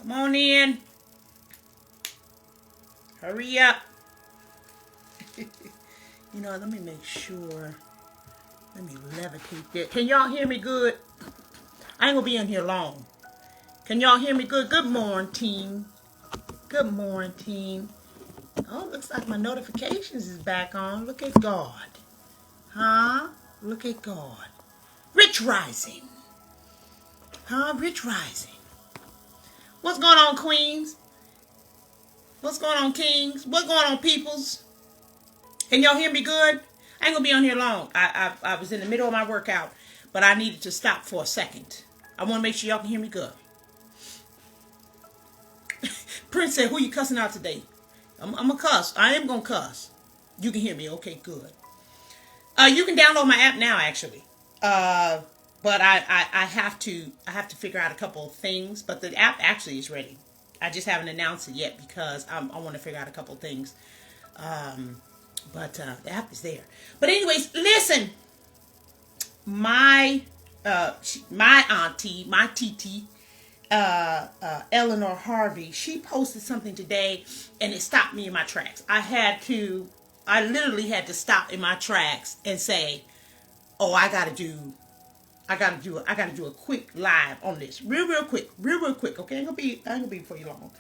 Come on in. Hurry up. You know, let me make sure. Let me levitate that. Can y'all hear me good? I ain't gonna be in here long. Can y'all hear me good? Good morning, team. Good morning, team. Oh, looks like my notifications is back on. Look at God. Huh? Look at God. Rich Rising. Huh? Rich Rising. What's going on, queens? What's going on, kings? What's going on, peoples? Can y'all hear me good? I ain't gonna be on here long. I was in the middle of my workout, but I needed to stop for a second. I want to make sure y'all can hear me good. Prince said, who you cussing out today? I'm a cuss. I am gonna cuss. You can hear me. Okay, good. You can download my app now, actually. But I have to figure out a couple of things. But the app actually is ready. I just haven't announced it yet because I want to figure out a couple of things. But the app is there. But anyways, listen. My auntie, my TiTi, Eleanor Harvey, she posted something today and it stopped me in my tracks. I literally had to stop in my tracks and say, oh, I gotta do a quick live on this. Real quick. Okay, I ain't gonna be before you long.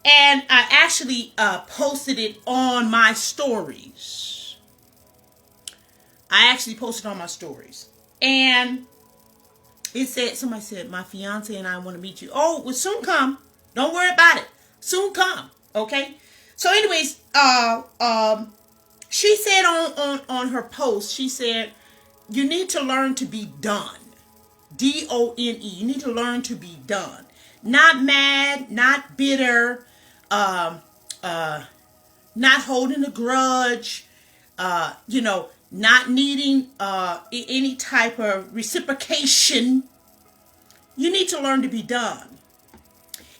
And I actually posted it on my stories. And it said, somebody said, my fiance and I want to meet you. Oh, well, soon come. Don't worry about it. Soon come. Okay. So anyways, she said on her post, she said, you need to learn to be done. D-O-N-E. You need to learn to be done. Not mad, not bitter, not holding a grudge, not needing any type of reciprocation. You need to learn to be done.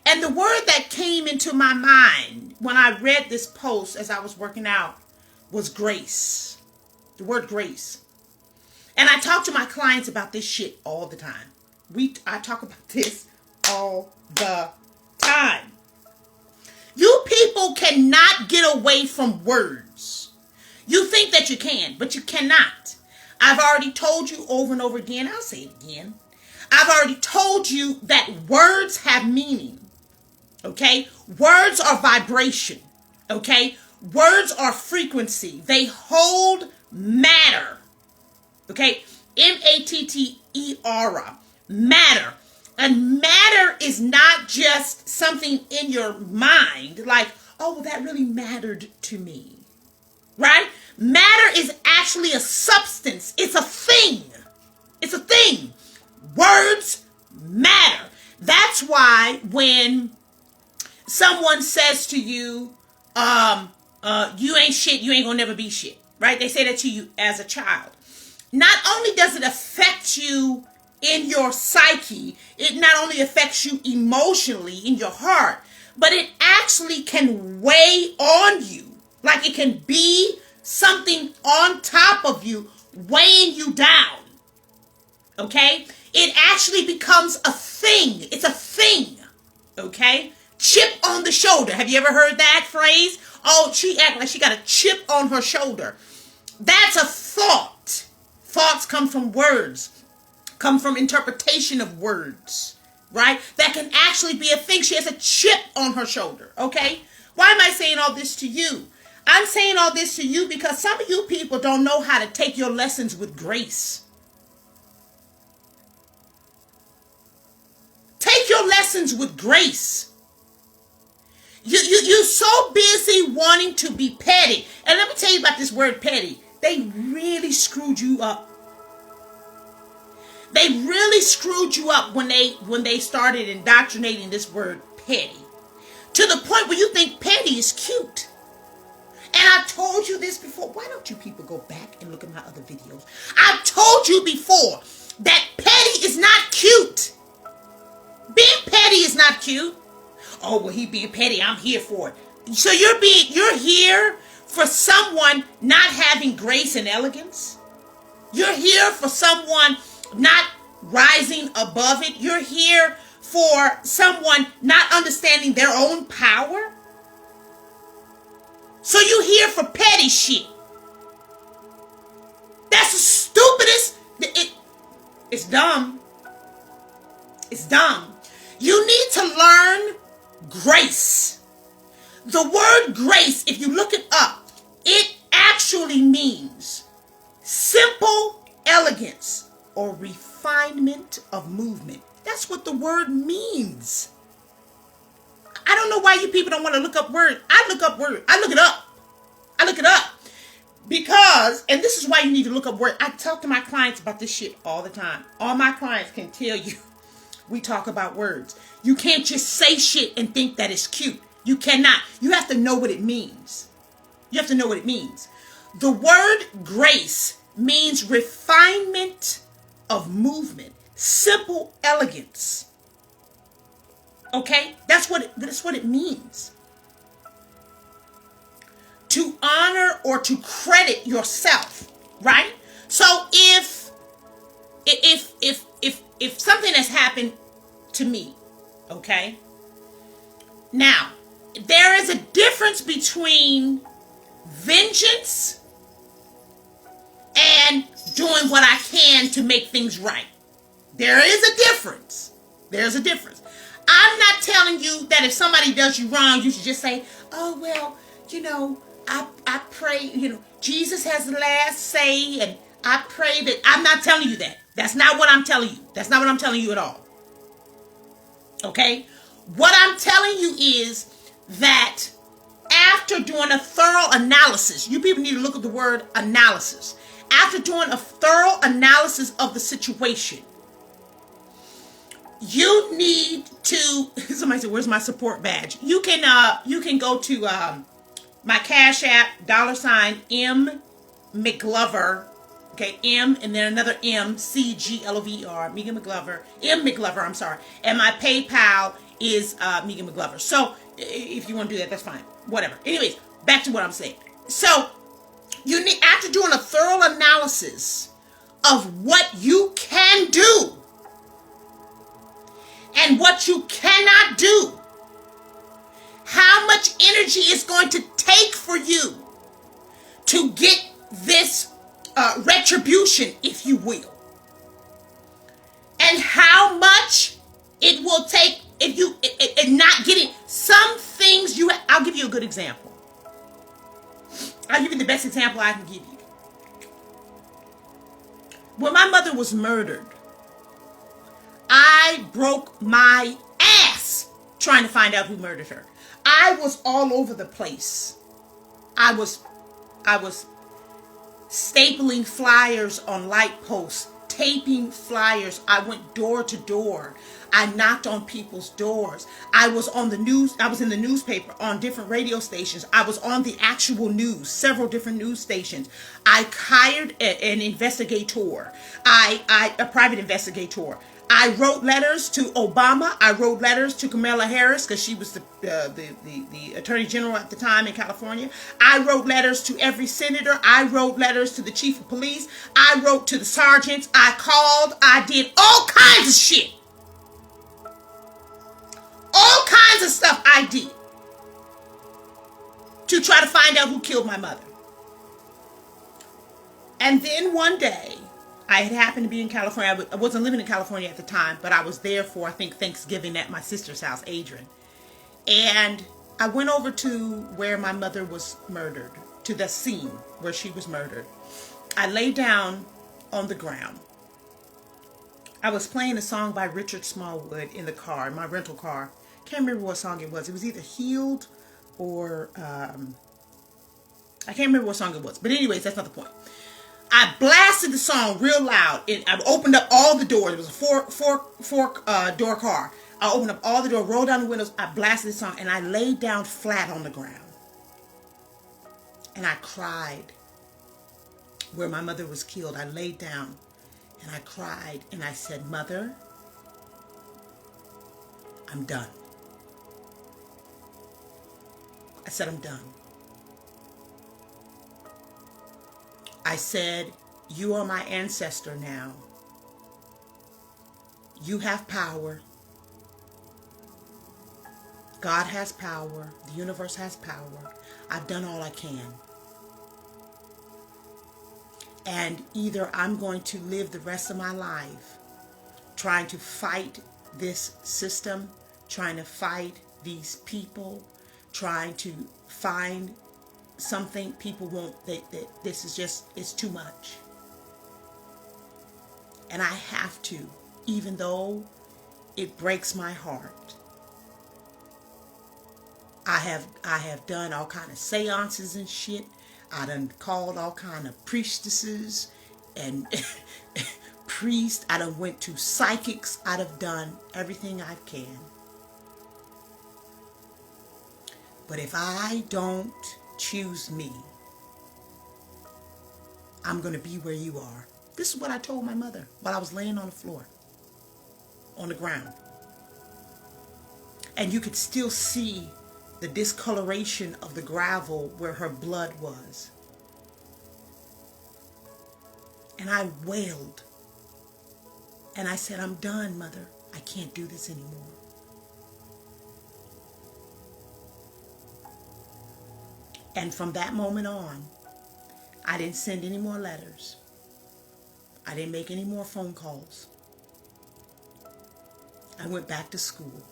And the word that came into my mind when I read this post as I was working out was grace. The word grace. And I talk to my clients about this shit all the time. I talk about this all the time. You people cannot get away from words. You think that you can, but you cannot. I've already told you over and over again. I'll say it again. I've already told you that words have meaning. Okay? Words are vibration. Okay? Words are frequency. They hold matter. Okay? M-A-T-T-E-R. Matter. And matter is not just something in your mind like, oh, well, that really mattered to me. Right? Matter is actually a substance. It's a thing. It's a thing. Words matter. That's why when someone says to you, you ain't shit, you ain't gonna never be shit. Right? They say that to you as a child. Not only does it affect you in your psyche, it not only affects you emotionally in your heart, but it actually can weigh on you. Like it can be something on top of you, weighing you down. Okay? It actually becomes a thing. It's a thing. Okay? Chip on the shoulder. Have you ever heard that phrase? Oh, she act like she got a chip on her shoulder. That's a thought. Thoughts come from words, come from interpretation of words, right? That can actually be a thing. She has a chip on her shoulder, okay? Why am I saying all this to you? I'm saying all this to you because some of you people don't know how to take your lessons with grace. Take your lessons with grace. You're so busy wanting to be petty. And let me tell you about this word petty. They really screwed you up. They really screwed you up when they started indoctrinating this word petty. To the point where you think petty is cute. And I told you this before. Why don't you people go back and look at my other videos? I've told you before that petty is not cute. Being petty is not cute. Oh, well, he being petty. I'm here for it. So you're here for someone not having grace and elegance. You're here for someone not rising above it. You're here for someone not understanding their own power? So you here for petty shit. That's the stupidest. It's dumb. It's dumb. You need to learn grace. The word grace, if you look it up, it actually means simple elegance or refinement of movement. That's what the word means. I don't know why you people don't want to look up words. I look up words. I look it up. I look it up. Because, and this is why you need to look up words. I talk to my clients about this shit all the time. All my clients can tell you we talk about words. You can't just say shit and think that it's cute. You cannot. You have to know what it means. You have to know what it means. The word grace means refinement of movement. Simple elegance. Okay? That's what it means. To honor or to credit yourself, right? So if something has happened to me, okay? Now, there is a difference between vengeance and doing what I can to make things right. There is a difference. There's a difference. I'm not telling you that if somebody does you wrong, you should just say, oh, well, you know, I pray, you know, Jesus has the last say, and I pray that. I'm not telling you that. That's not what I'm telling you. That's not what I'm telling you at all. Okay? What I'm telling you is that after doing a thorough analysis, you people need to look at the word analysis. After doing a thorough analysis of the situation, you need to, somebody said, where's my support badge? You can go to my Cash App, $M McGlover, okay, M and then another M, CGLOVER, Megan McGlover, M McGlover, I'm sorry, and my PayPal is Megan McGlover. So if you want to do that, that's fine, whatever. Anyways, back to what I'm saying. So you need, after doing a thorough analysis of what you can do and what you cannot do, how much energy it's going to take for you to get this retribution, if you will, and how much it will take if you not getting some things. I'll give you a good example. I'll give you the best example I can give you. When my mother was murdered, I broke my ass trying to find out who murdered her. I was all over the place. I was stapling flyers on light posts, taping flyers. I went door to door. I knocked on people's doors. I was on the news. I was in the newspaper, on different radio stations. I was on the actual news, several different news stations. I hired an investigator, a private investigator. I wrote letters to Obama. I wrote letters to Kamala Harris because she was the Attorney General at the time in California. I wrote letters to every senator. I wrote letters to the chief of police. I wrote to the sergeants. I called. I did all kinds of shit. All kinds of stuff I did to try to find out who killed my mother. And then one day, I had happened to be in California. I wasn't living in California at the time, but I was there for, I think, Thanksgiving at my sister's house, Adrian. And I went over to where my mother was murdered, to the scene where she was murdered. I lay down on the ground. I was playing a song by Richard Smallwood in the car, in my rental car. Can't remember what song it was. It was either Healed or, I can't remember what song it was. But anyways, that's not the point. I blasted the song real loud. I opened up all the doors. It was a four door car. I opened up all the doors, rolled down the windows. I blasted the song, and I laid down flat on the ground. And I cried where my mother was killed. I laid down, and I cried, and I said, Mother, I'm done. I said, I'm done. I said, you are my ancestor now. You have power. God has power. The universe has power. I've done all I can. And either I'm going to live the rest of my life trying to fight this system, trying to fight these people, trying to find something people won't, that this is just, it's too much. And I have to, even though it breaks my heart. I have done all kind of seances and shit. I done called all kind of priestesses and priests. I done went to psychics. I done done everything I can. But if I don't choose me, I'm going to be where you are. This is what I told my mother while I was laying on the floor, on the ground. And you could still see the discoloration of the gravel where her blood was. And I wailed. And I said, I'm done, Mother. I can't do this anymore. And from that moment on, I didn't send any more letters. I didn't make any more phone calls. I went back to school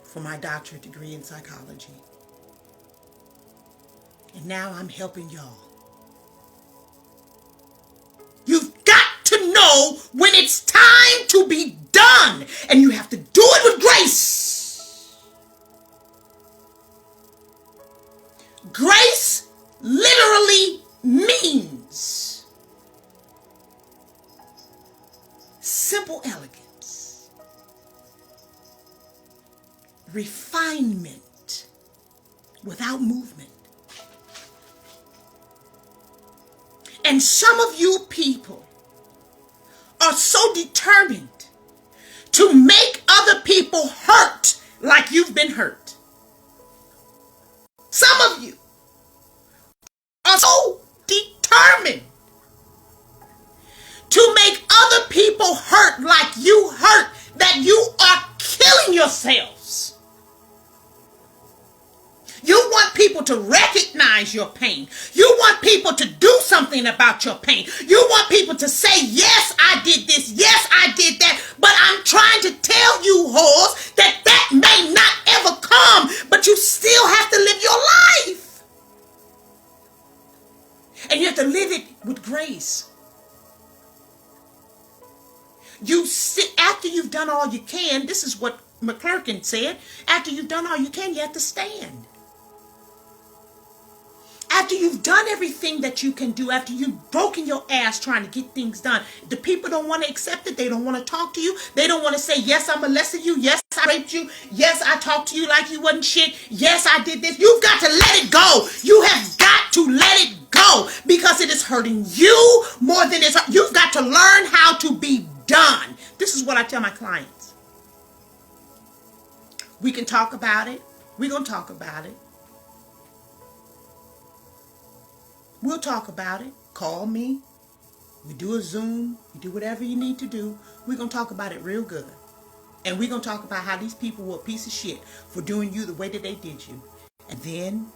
for my doctorate degree in psychology. And now I'm helping y'all. You've got to know when it's time to be done. And you have to do it with grace. Grace literally means simple elegance, refinement without movement. And some of you people are so determined to make other people hurt like you've been hurt. Some of you are so determined to make other people hurt like you hurt that you are killing yourselves. You want people to recognize your pain. You want people to do something about your pain. You want people to say, yes, I did this. Yes, I did that. But I'm trying to tell you, whores, that that may not ever come. But you still have to live your life. And you have to live it with grace. You sit, after you've done all you can, this is what McClurkin said, after you've done all you can, you have to stand. After you've done everything that you can do, after you've broken your ass trying to get things done, the people don't want to accept it. They don't want to talk to you. They don't want to say, yes, I molested you. Yes, I raped you. Yes, I talked to you like you wasn't shit. Yes, I did this. You've got to let it go. You have got to let it go because it is hurting you more than it's hurting. You've got to learn how to be done. This is what I tell my clients. We can talk about it. We're going to talk about it. We'll talk about it. Call me. We do a Zoom. We do whatever you need to do. We're going to talk about it real good. And we're going to talk about how these people were a piece of shit for doing you the way that they did you. And then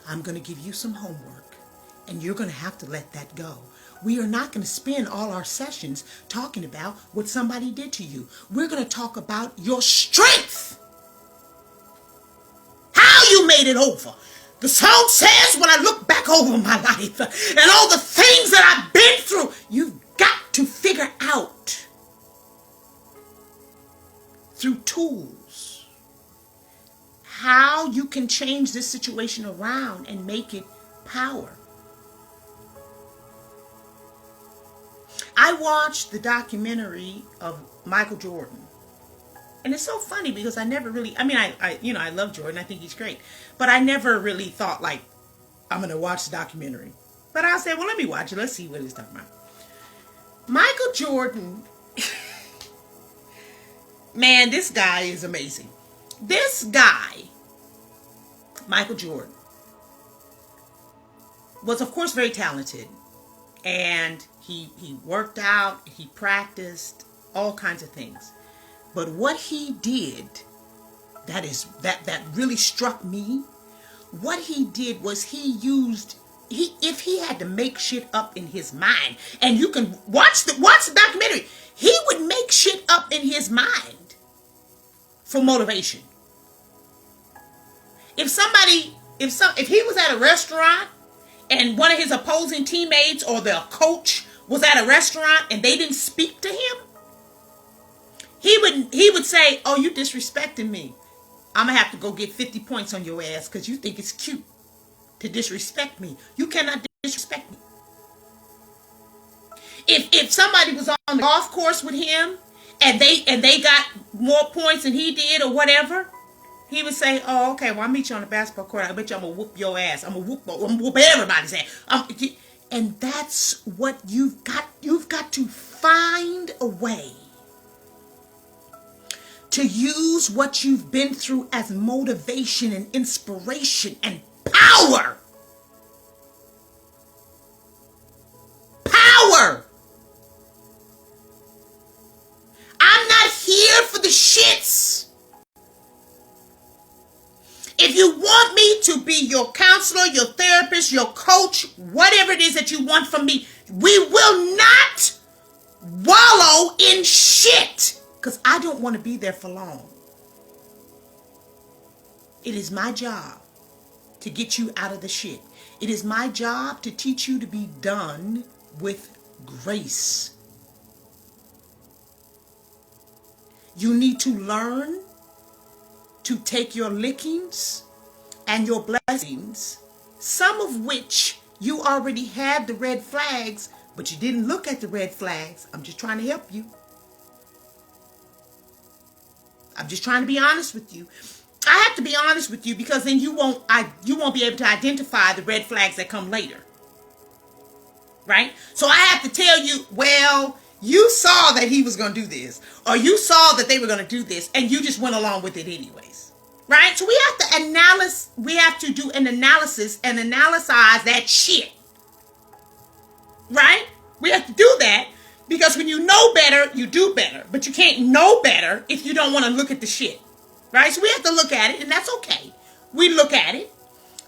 I'm going to give you some homework. And you're going to have to let that go. We are not going to spend all our sessions talking about what somebody did to you. We're going to talk about your strength. How you made it over. The song says, when I look back over my life and all the things that I've been through, you've got to figure out through tools how you can change this situation around and make it power. I watched the documentary of Michael Jordan. And it's so funny because I never really, I love Jordan. I think he's great. But I never really thought like, I'm going to watch the documentary. But I said, well, let me watch it. Let's see what he's talking about. Michael Jordan, man, this guy is amazing. This guy, Michael Jordan, was of course very talented. And he worked out, he practiced, all kinds of things. But what he did that really struck me. What he did was if he had to make shit up in his mind, and you can watch the documentary, he would make shit up in his mind for motivation. If he was at a restaurant and one of his opposing teammates or the coach was at a restaurant and they didn't speak to him, he would say, "Oh, you disrespecting me. I'm gonna have to go get 50 points on your ass because you think it's cute to disrespect me. You cannot disrespect me." If somebody was on the golf course with him and they got more points than he did or whatever, he would say, "Oh, okay, well, I'll meet you on the basketball court. I bet you I'm gonna whoop your ass. I'm gonna whoop everybody's ass." And that's what you've got. You've got to find a way to use what you've been through as motivation and inspiration and power. Power. I'm not here for the shits. If you want me to be your counselor, your therapist, your coach, whatever it is that you want from me, we will not wallow in shit. Because I don't want to be there for long. It is my job to get you out of the shit. It is my job to teach you to be done with grace. You need to learn to take your lickings and your blessings, some of which you already had the red flags, but you didn't look at the red flags. I'm just trying to help you. I'm just trying to be honest with you. I have to be honest with you because then you won't be able to identify the red flags that come later. Right? So I have to tell you, well, you saw that he was going to do this, or you saw that they were going to do this, and you just went along with it anyways. Right? So we have to do an analysis and analyze that shit. Right? We have to do that. Because when you know better, you do better. But you can't know better if you don't want to look at the shit. Right? So we have to look at it, and that's okay. We look at it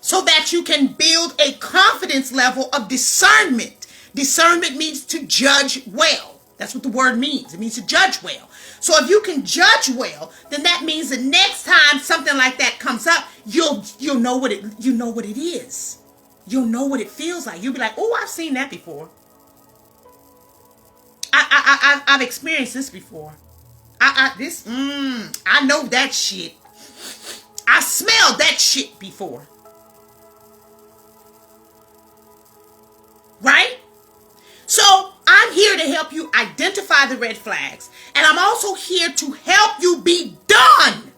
so that you can build a confidence level of discernment. Discernment means to judge well. That's what the word means. It means to judge well. So if you can judge well, then that means the next time something like that comes up, you'll know what it is. You'll know what it feels like. You'll be like, "Oh, I've seen that before. I've experienced this before. I know that shit. I smelled that shit before." Right? So I'm here to help you identify the red flags. And I'm also here to help you be done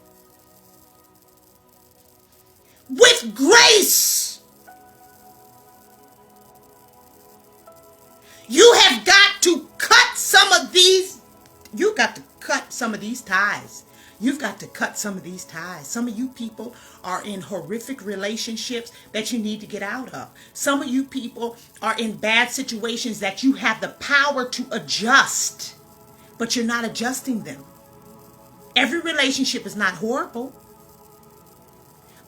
with grace. You have got to cut some of these. You got to cut some of these ties. You've got to cut some of these ties. Some of you people are in horrific relationships that you need to get out of. Some of you people are in bad situations that you have the power to adjust, but you're not adjusting them. Every relationship is not horrible,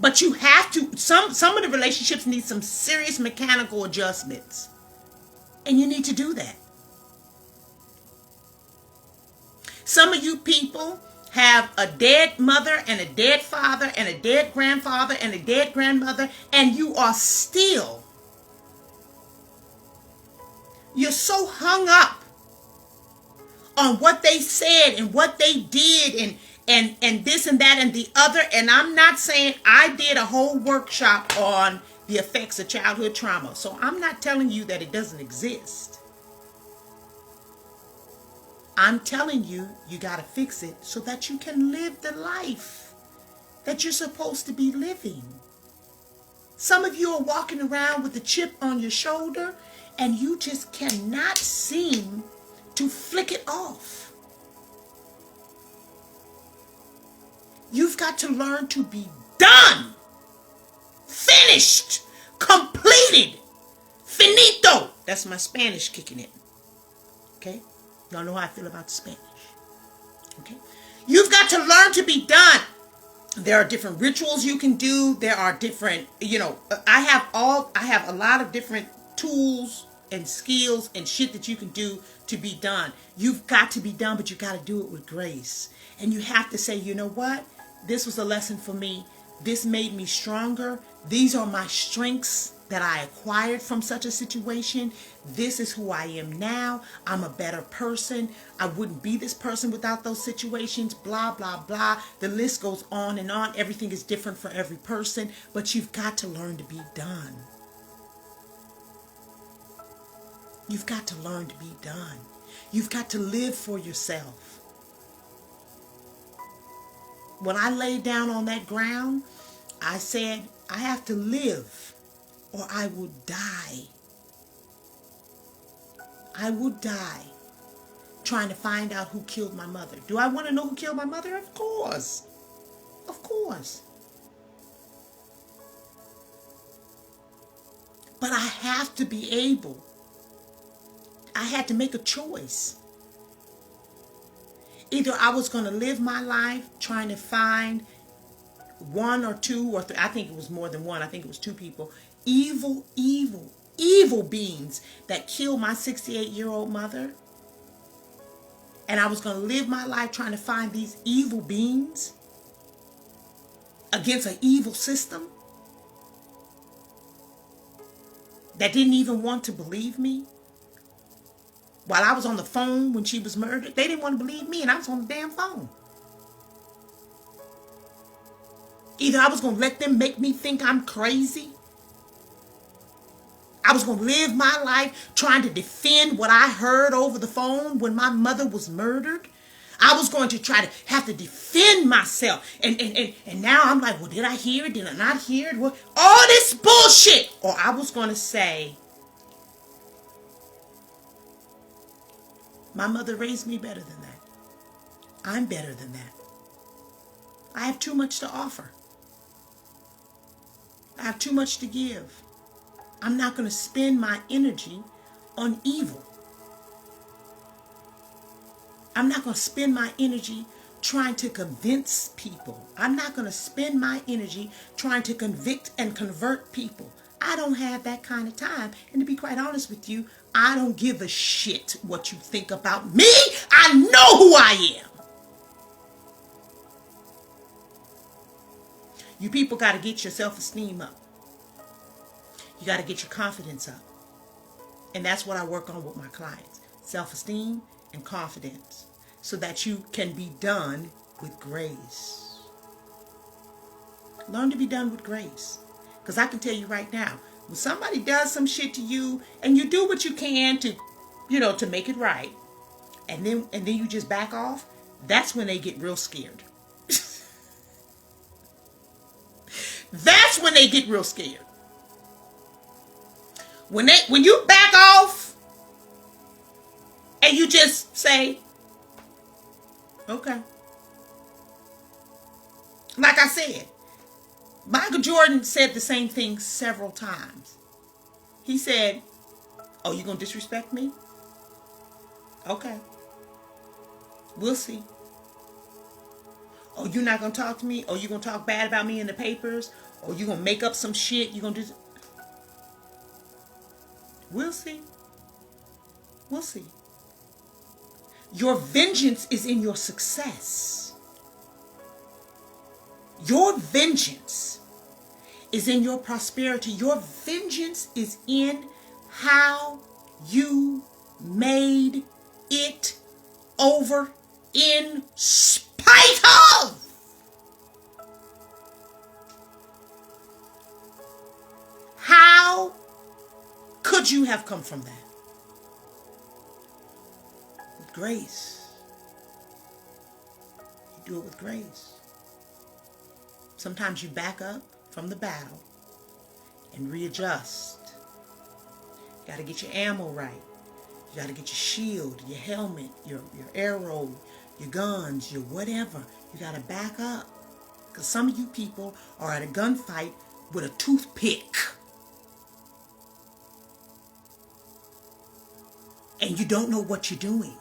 but you have to. Some of the relationships need some serious mechanical adjustments. And you need to do that. Some of you people have a dead mother and a dead father and a dead grandfather and a dead grandmother, and you're so hung up on what they said and what they did and this and that and the other. And I'm not saying, I did a whole workshop on the effects of childhood trauma. So I'm not telling you that it doesn't exist. I'm telling you, you got to fix it so that you can live the life that you're supposed to be living. Some of you are walking around with a chip on your shoulder and you just cannot seem to flick it off. You've got to learn to be done, finished, completed, finito. That's my Spanish kicking in. Okay? Y'all know how I feel about Spanish. Okay? You've got to learn to be done. There are different rituals you can do. There are different, I have a lot of different tools and skills and shit that you can do to be done. You've got to be done, but you got to do it with grace. And you have to say, you know what? This was a lesson for me. This made me stronger. These are my strengths that I acquired from such a situation. This is who I am now. I'm a better person. I wouldn't be this person without those situations. Blah, blah, blah. The list goes on and on. Everything is different for every person. But you've got to learn to be done. You've got to learn to be done. You've got to live for yourself. When I laid down on that ground, I said, I have to live or I will die. I will die trying to find out who killed my mother. Do I want to know who killed my mother? Of course. Of course. But I have to be able. I had to make a choice. Either I was going to live my life trying to find one or two or three, I think it was more than one, I think it was two people, evil beings that killed my 68-year-old mother. And I was going to live my life trying to find these evil beings against an evil system that didn't even want to believe me. While I was on the phone when she was murdered, they didn't want to believe me, and I was on the damn phone. Either I was going to let them make me think I'm crazy. I was going to live my life trying to defend what I heard over the phone when my mother was murdered. I was going to try to have to defend myself. And now I'm like, well, did I hear it? Did I not hear it? Well, all this bullshit. Or I was going to say, my mother raised me better than that. I'm better than that. I have too much to offer. I have too much to give. I'm not going to spend my energy on evil. I'm not going to spend my energy trying to convince people. I'm not going to spend my energy trying to convict and convert people. I don't have that kind of time. And to be quite honest with you, I don't give a shit what you think about me. I know who I am. You people got to get your self-esteem up. You got to get your confidence up. And that's what I work on with my clients. Self-esteem and confidence. So that you can be done with grace. Learn to be done with grace. Because I can tell you right now, when somebody does some shit to you and you do what you can to, to make it right, and then you just back off, that's when they get real scared. That's when they get real scared. When you back off and you just say, okay. Like I said, Michael Jordan said the same thing several times. He said, oh, you gonna disrespect me? Okay. We'll see. Oh, you're not gonna talk to me? Oh, you gonna talk bad about me in the papers? Or you gonna make up some shit? You gonna do... We'll see. We'll see. Your vengeance is in your success. Your vengeance is in your prosperity. Your vengeance is in how you made it over in spite of. How could you have come from that? With grace. You do it with grace. Sometimes you back up from the battle and readjust. You got to get your ammo right. You got to get your shield, your helmet, your arrow, your guns, your whatever. You got to back up. Because some of you people are at a gunfight with a toothpick. And you don't know what you're doing.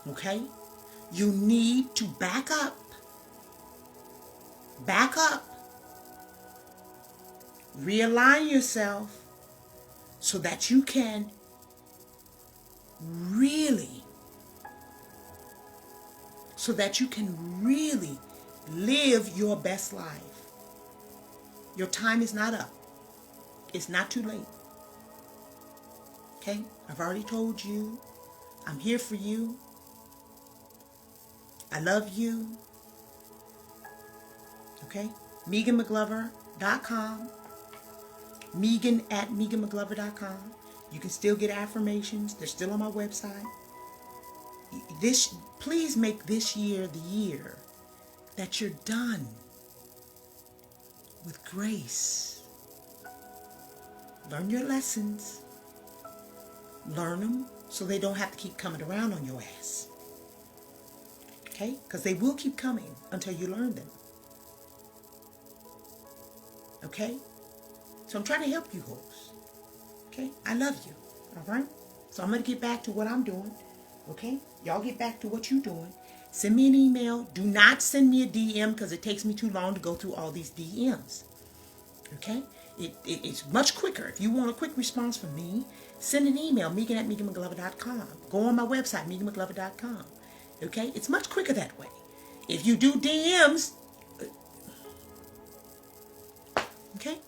Okay? You need to back up. Back up. Realign yourself so that you can really live your best life. Your time is not up. It's not too late. Okay? I've already told you. I'm here for you. I love you. Okay? MeganMcGlover.com. Megan@MeganMcGlover.com. You can still get affirmations. They're still on my website. Please make this year the year that you're done with grace. Learn your lessons. Learn them so they don't have to keep coming around on your ass. Okay? Because they will keep coming until you learn them. Okay? So I'm trying to help you hoes. Okay? I love you. All right? So I'm going to get back to what I'm doing. Okay? Y'all get back to what you're doing. Send me an email. Do not send me a DM because it takes me too long to go through all these DMs. Okay? It's much quicker. If you want a quick response from me, send an email, Megan@MeganMcGlover.com. Go on my website, MeganMcGlover.com. Okay? It's much quicker that way. If you do DMs, okay?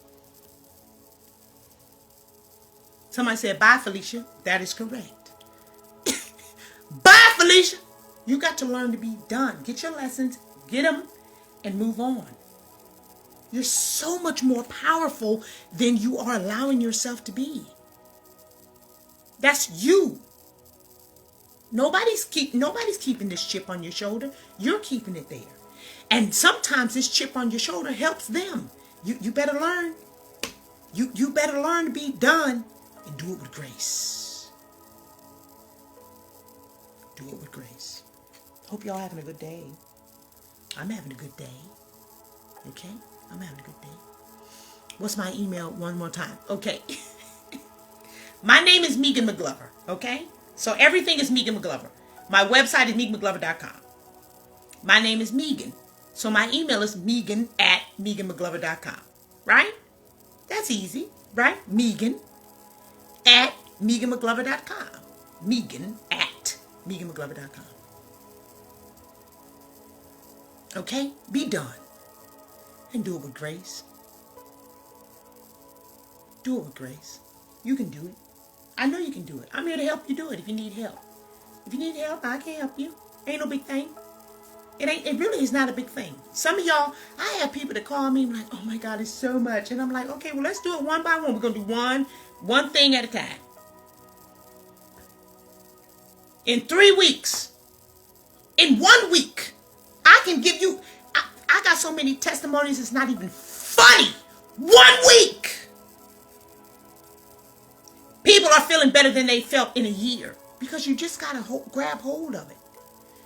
Somebody said, bye, Felicia. That is correct. Bye, Felicia. You got to learn to be done. Get your lessons, get them, and move on. You're so much more powerful than you are allowing yourself to be. That's you. Nobody's keeping this chip on your shoulder. You're keeping it there. And sometimes this chip on your shoulder helps them. You better learn. You better learn to be done and do it with grace. Do it with grace. Hope y'all having a good day. I'm having a good day. Okay? I'm having a good day. What's my email one more time? Okay. My name is Megan McGlover. Okay? So everything is Megan McGlover. My website is MeganMcGlover.com. My name is Megan. So my email is Megan@MeganMcGlover.com. Right? That's easy. Right? Megan@MeganMcGlover.com. Megan@MeganMcGlover.com. Okay? Be done. And do it with grace. Do it with grace. You can do it. I know you can do it. I'm here to help you do it if you need help. If you need help, I can help you. Ain't no big thing. It really is not a big thing. Some of y'all, I have people that call me and like, oh my God, it's so much. And I'm like, okay, well, let's do it one by one. We're going to do one thing at a time. In 3 weeks, in 1 week, I can give you, I got so many testimonies, it's not even funny. 1 week. People are feeling better than they felt in a year because you just got to grab hold of it.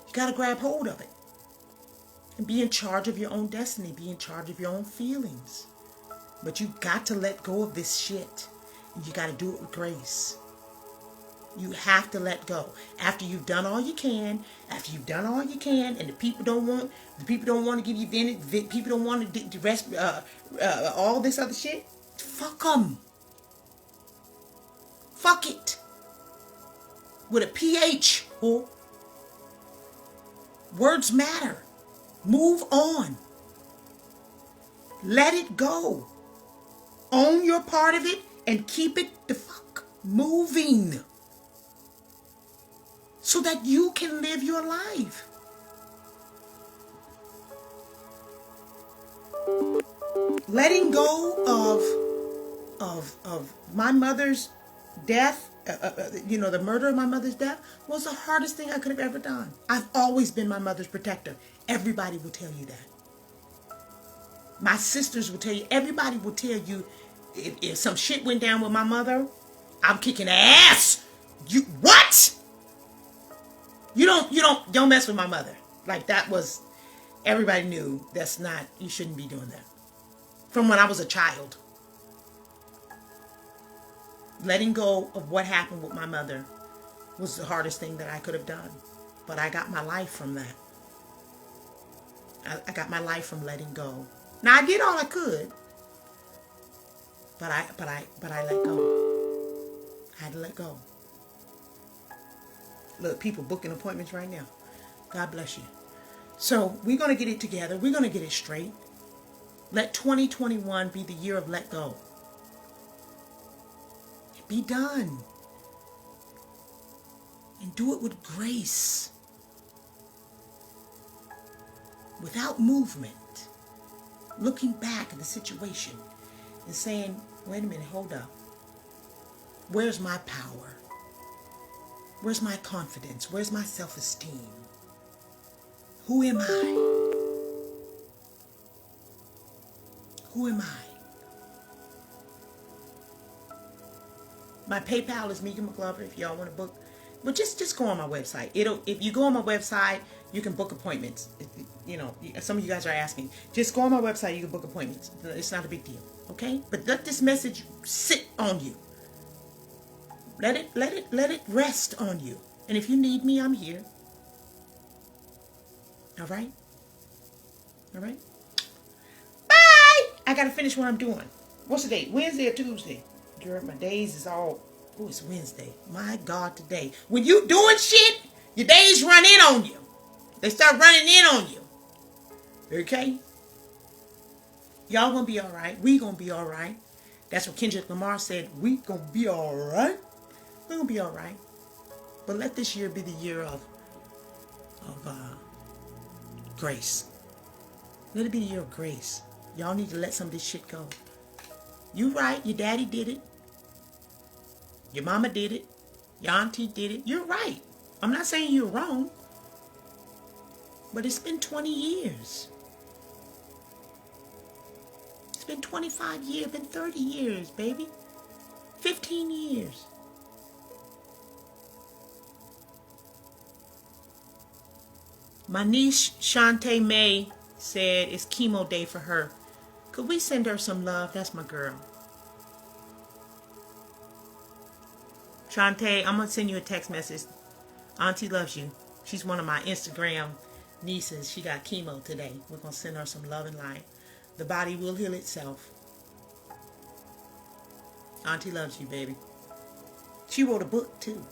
You got to grab hold of it. And be in charge of your own destiny. Be in charge of your own feelings. But you got to let go of this shit. And you got to do it with grace. You have to let go. After you've done all you can, and the people don't want to give you people don't want to the rest, all this other shit, fuck them. Fuck it. With a PH. Oh. Words matter. Move on. Let it go. Own your part of it and keep it the fuck moving. So that you can live your life. Letting go of my mother's death, the murder of my mother's death was the hardest thing I could have ever done. I've always been my mother's protector. Everybody will tell you that. My sisters will tell you, everybody will tell you, if some shit went down with my mother, I'm kicking ass. You, what? You don't mess with my mother. Like that was, everybody knew that's not, you shouldn't be doing that. From when I was a child. Letting go of what happened with my mother was the hardest thing that I could have done. But I got my life from that. I got my life from letting go. Now I did all I could, but I let go. I had to let go. Look, people booking appointments right now. God bless you. So we're gonna get it together. We're gonna get it straight. Let 2021 be the year of let go. Be done. And do it with grace. Without movement. Looking back at the situation and saying, wait a minute, hold up. Where's my power? Where's my confidence? Where's my self-esteem? Who am I? Who am I? My PayPal is Megan McGlover if y'all want to book. But just go on my website. If you go on my website, you can book appointments. You know, some of you guys are asking. Just go on my website, you can book appointments. It's not a big deal, okay? But let this message sit on you. Let it rest on you. And if you need me, I'm here. All right? All right? Bye! I got to finish what I'm doing. What's the date? Wednesday or Tuesday? Girl, my days is all... Oh, it's Wednesday. My God, today. When you doing shit, your days run in on you. They start running in on you. Okay? Y'all gonna be all right. We gonna be all right. That's what Kendrick Lamar said. We gonna be all right. We're gonna be all right. But let this year be the year of grace. Let it be the year of grace. Y'all need to let some of this shit go. You right. Your daddy did it. Your mama did it. Your auntie did it. You're right. I'm not saying you're wrong. But it's been 20 years. It's been 25 years. Been 30 years, baby. 15 years. My niece Shantae May said it's chemo day for her. Could we send her some love? That's my girl. Shantae, I'm going to send you a text message. Auntie loves you. She's one of my Instagram nieces. She got chemo today. We're going to send her some love and light. The body will heal itself. Auntie loves you, baby. She wrote a book, too.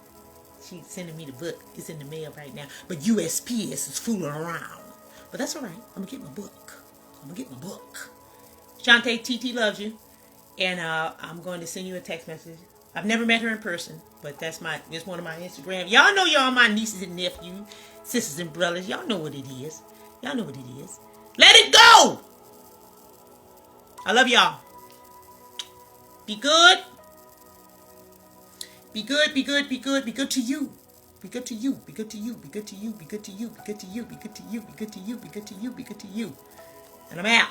She's sending me the book. It's in the mail right now. But USPS is fooling around. But that's all right. I'm going to get my book. Shantae, TiTi loves you. And I'm going to send you a text message. I've never met her in person, but it's one of my Instagram. Y'all know y'all my nieces and nephews, sisters and brothers. Y'all know what it is. Y'all know what it is. Let it go! I love y'all. Be good. Be good, be good, be good. Be good to you. Be good to you. Be good to you. Be good to you. Be good to you. Be good to you. Be good to you. Be good to you. Be good to you. Be good to you. And I'm out.